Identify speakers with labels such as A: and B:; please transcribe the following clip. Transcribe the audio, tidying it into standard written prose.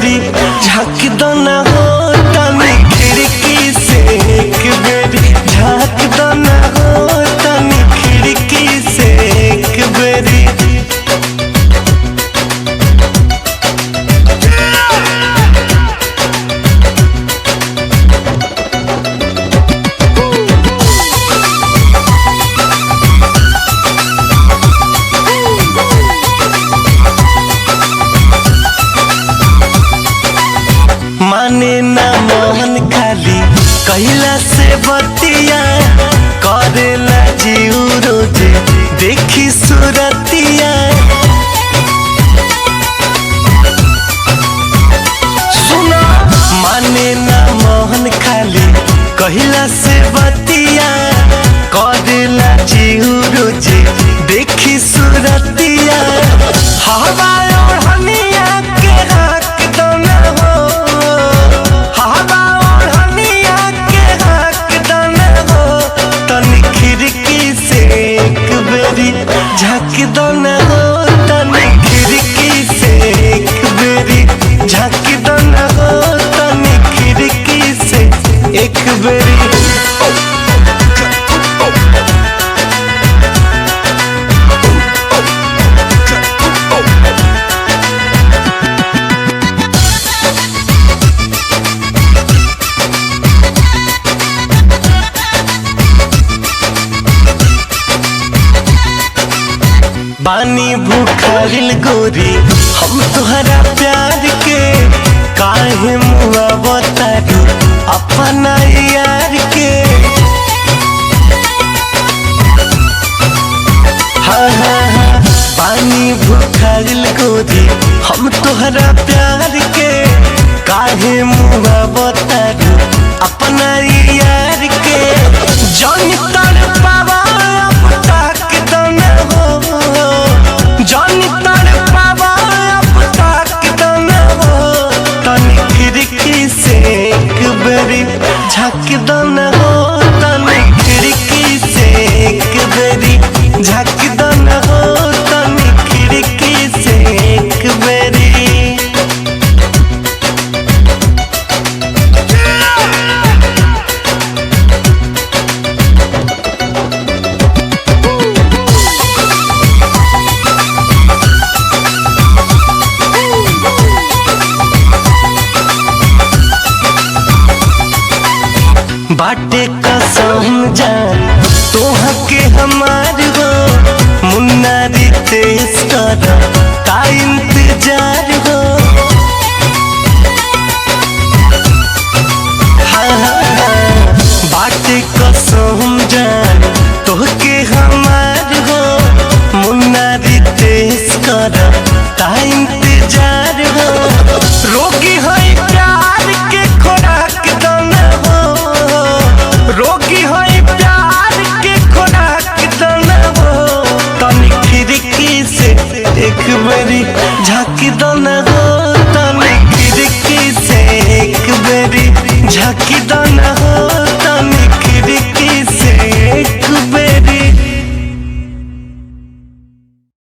A: बेरी झाँक दो ना हो तनी खिड़की से एक बेरी झाँक दो ना हो तनी खिड़की से एक बेरी। माने ना मोहन खाली कहला से बतिया करेला जीव रोजे देखी सुरतिया। सुना माने ना मोहन खाली कहला से बतिया करेला जीव रोजे देखी सुरतिया। हवा ओढ़निया के हक दो ना हो झाँक दो ना हो तनी खिड़की से एक बेरी झाँक दो ना हो तनी खिड़की से एक बेरी। बानी भूखारिल गोरी हम तुहरा प्यार के काहे मुआ बतारू अपना यार के। हाँ हाँ हाँ बानी भूखारिल गोरी हम तुहरा प्यार के काहे मुआ बतारू अपना यार के। जानी तड़पावा अब तक दो ना हो जानी तड़पावा अब तक दो ना हो तनी खिड़की से एक बेरी झाँक दो ना हो तनी खिड़की से एक बेरी झाँक दो ना हो तनी खिड़की से एक बेरी। बाटे कसम जान तोहा के हमार हो मुन्ना रितेश कर का इंतजार हो। हाँ हाँ हाँ बाटे कसम जान तोहा के हमार हो मुन्ना रितेश कर का इंतजार हो। रोगी है प्यार के खोराक दो ना हो रोगी है प्यार के खोराक दो ना हो तनी खिड़की से एक बेरी झाँक दो ना हो तनी खिड़की से एक बेरी झाँक दो।